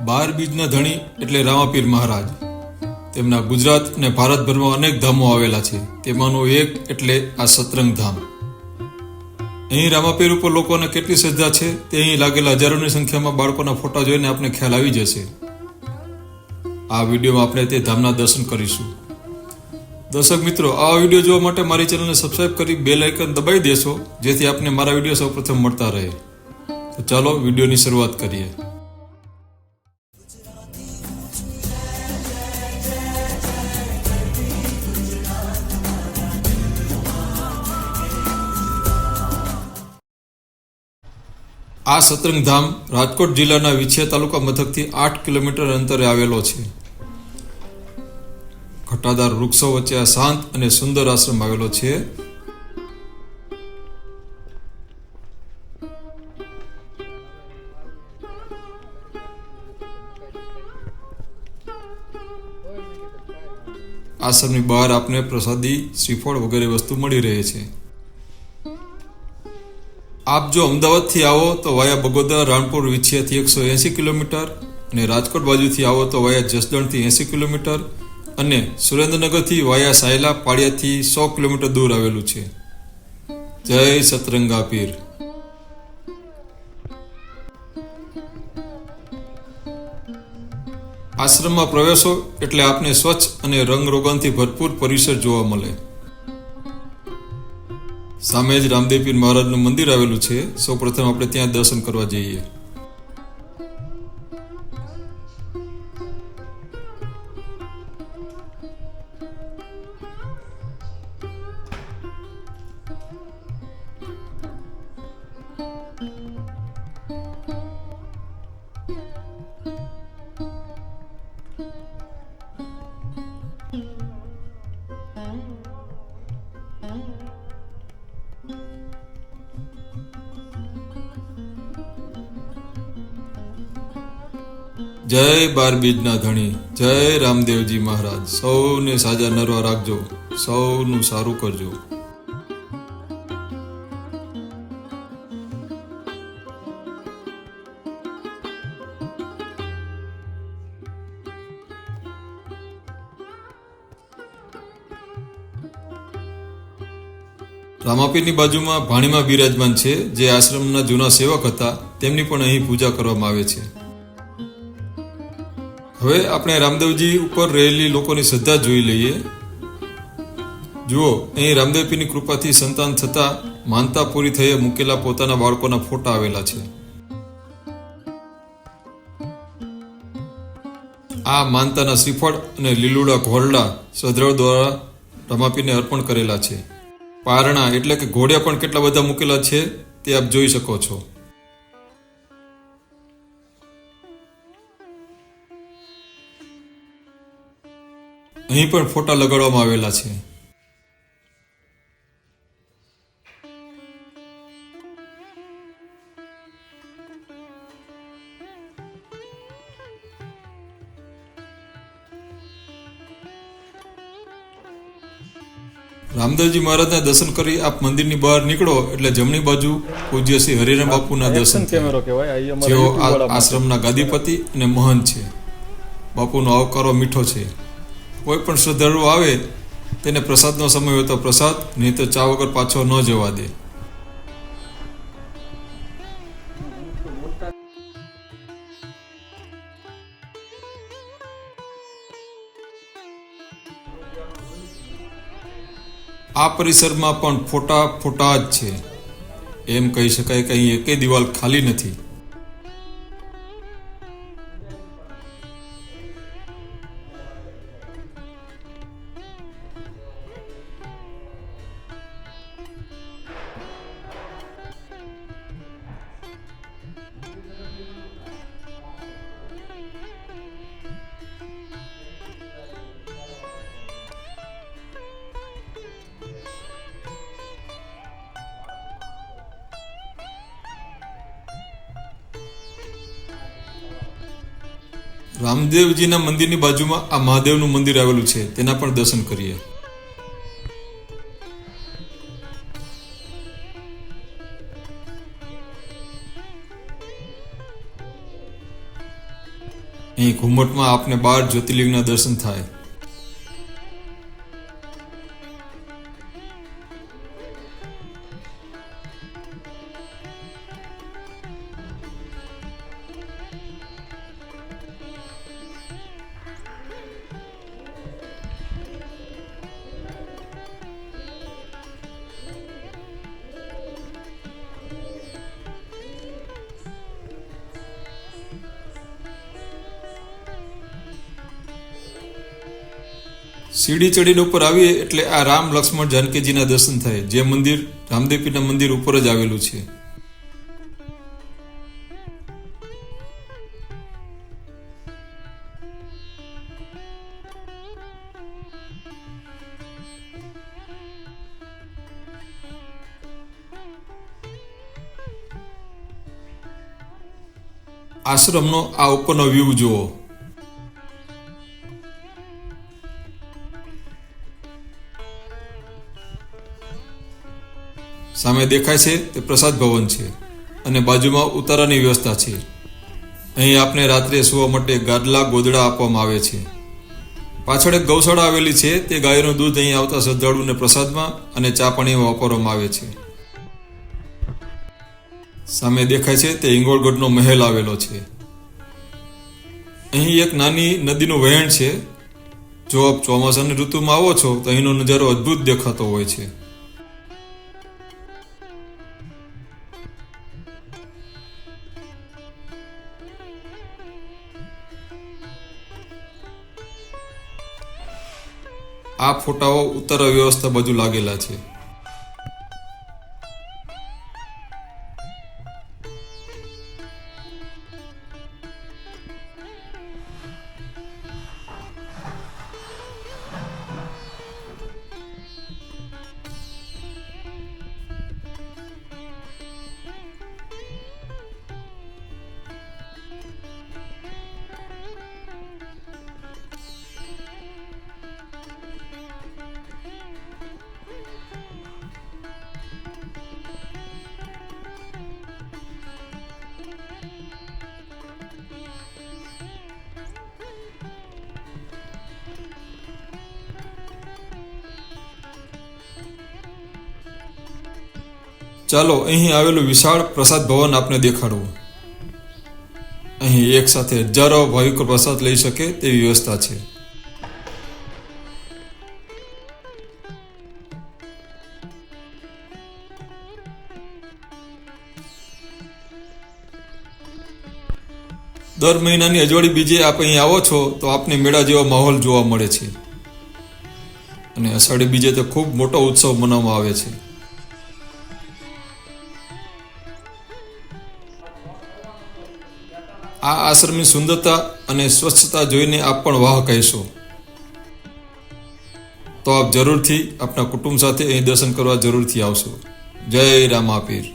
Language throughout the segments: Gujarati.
બાર બીજના ધણી એટલે રામાપીર મહારાજ. તેમના ગુજરાત અને ભારતભરમાં અનેક ધામો આવેલા છે. તેમાંનું એક એટલે આ સતરંગ ધામ. અહીં રામાપીર ઉપર લોકોને કેટલી શ્રદ્ધા છે તે અહીં લાગેલા હજારોની સંખ્યામાં બાળકોના ફોટા જોઈને આપણે ખ્યાલ આવી જશે. આ વિડીયોમાં આપણે તે ધામના દર્શન કરીશું. દર્શક મિત્રો, આ વિડીયો જોવા માટે મારી ચેનલને સબસ્ક્રાઇબ કરી બેલ આઇકન દબાવી દેશો, જેથી આપને મારા વિડીયો સૌપ્રથમ મળતા રહે. તો ચાલો વિડીયોની શરૂઆત કરીએ. આ સતરંગ ધામ રાજકોટ જિલ્લાના વિછિયા તાલુકા મથકથી 8 કિલોમીટર અંતરે આવેલો છે. ઘટાદાર વૃક્ષો વચ્ચે આ શાંત અને સુંદર આશ્રમ આવેલો છે. આશ્રમની બહાર આપને પ્રસાદી, શ્રીફળ વગેરે વસ્તુ મળી રહે છે. આપ જો અમદાવાદથી આવો તો વાયા બગોદરા, રાણપુર, વિછિયાથી 180 કિલોમીટર અને રાજકોટ બાજુથી આવો તો વાયા જસદણથી 80 કિલોમીટર અને સુરેન્દ્રનગરથી વાયા સાયલા, પાળિયાથી 100 કિલોમીટર દૂર આવેલું છે. જય સતરંગા પીર. આશ્રમમાં પ્રવેશો એટલે આપને સ્વચ્છ અને રંગરોગનથી ભરપૂર પરિસર જોવા મળે. સામે જ રામદેવ પીર મહારાજનું મંદિર આવેલું છે. સૌપ્રથમ આપણે ત્યાં દર્શન કરવા જઈએ. જય બાર બીજના ધણી, જય રામદેવજી મહારાજ. સૌને સાજા નરવા રાખજો, સૌનું સારું કરજો. રામાપીરની બાજુમાં ભાણીમાં બિરાજમાન છે, જે આશ્રમના જૂના સેવક હતા. તેમની પણ અહીં પૂજા કરવામાં આવે છે. હવે આપણે રામદેવજી ઉપર રહેલી લોકોની શ્રદ્ધા જોઈ લઈએ. જુઓ, અહીં રામદેવ પીરની કૃપાથી સંતાન થતા માનતા પૂરી થઈ મૂકેલા પોતાના બાળકોના ફોટા આવેલા છે. આ માનતાના શ્રીફળ અને લીલુડા ઘોરડા શ્રદ્ધાળુ દ્વારા રામાપીરને અર્પણ કરેલા છે. પારણા એટલે કે ઘોડિયા પણ કેટલા બધા મૂકેલા છે તે આપ જોઈ શકો છો. અહીં પણ ફોટા લગાડવામાં આવેલા છે. રામદેવજી મહારાજના દર્શન કરી આપ મંદિરની બહાર નીકળો એટલે જમણી બાજુ પૂજ્ય શ્રી હરિરામ બાપુના દર્શન થાય. જેઓ આ આશ્રમના ગાદીપતિ અને મહંત છે. બાપુનો આવકારો મીઠો છે. કોઈ પણ શ્રદ્ધાળુ આવે તેને પ્રસાદનો સમય હોય તો પ્રસાદ, નહીં તો ચા વગર પાછો ન જવા દે. આ પરિસરમાં પણ ફોટા જ છે. એમ કહી શકાય કે અહીં એકેય દિવાલ ખાલી નથી. રામદેવજીના મંદિરની બાજુમાં આ મહાદેવનું મંદિર આવેલું છે, તેના પણ દર્શન કરીએ. અહીં ઘુમ્મટમાં આપને 12 જ્યોતિર્લિંગના દર્શન થાય. સીડી ચડીને ઉપર આવીએ એટલે આ રામ લક્ષ્મણ જાનકીજીના દર્શન થાય, જે મંદિર રામદેવપીરના મંદિર ઉપર જ આવેલું છે. આશ્રમનો આ ઉપરનો વ્યૂ જુઓ. સામે દેખાય છે તે પ્રસાદ ભવન છે અને બાજુમાં ઉતારાની વ્યવસ્થા છે. અહીં આપને રાત્રે સૂવા માટે ગાદલા ગોદડા આપવામાં આવે છે. પાછળ એક ગૌશાળા આવેલી છે, તે ગાયનું દૂધ અહીં આવતા શ્રદ્ધાળુને પ્રસાદમાં અને ચા પાણીમાં વાપરવામાં આવે છે. સામે દેખાય છે તે હિંગોળગઢનો મહેલ આવેલો છે. અહીં એક નાની નદીનું વહેણ છે. જો આપ ચોમાસાની ઋતુમાં આવો છો તો અહીંનો નજારો અદ્ભુત દેખાતો હોય છે. આ ફોટાઓ ઉત્તર વ્યવસ્થા બાજુ લાગેલા છે. ચાલો અહીં આવેલું વિશાળ પ્રસાદ ભવન આપને દેખાડવું. અહીં એક સાથે હજારો ભાવિકો પ્રસાદ લઈ શકે તેવી વ્યવસ્થા છે. દર મહિનાની અજવાળી બીજે આપ અહીં આવો છો તો આપને મેળા જેવો માહોલ જોવા મળે છે અને અષાઢી બીજે તો ખૂબ મોટો ઉત્સવ મનાવવામાં આવે છે. આ આશ્રમની સુંદરતા અને સ્વચ્છતા જોઈને આપ પણ વાહ કહેશો. તો આપ જરૂરથી આપના કુટુંબ સાથે અહીં દર્શન કરવા જરૂરથી આવશો. જય રામાપીર.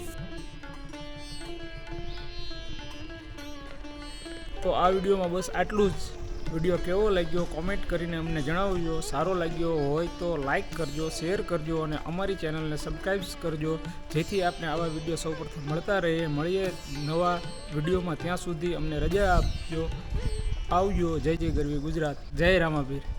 તો આ વિડીયોમાં બસ આટલું જ. વિડીયો કેવો લાગ્યો કોમેન્ટ કરીને અમને જણાવજો. સારો લાગ્યો હોય તો લાઈક કરજો, શેર કરજો અને અમારી ચેનલને સબસ્ક્રાઈબ કરજો, જેથી આપને આવા વિડીયો સૌપ્રથમ મળતા રહે. મળીએ નવા વિડીયોમાં, ત્યાં સુધી અમને રજા આપજો. આવજો. જય જય ગરવી ગુજરાત. જય રામાપીર.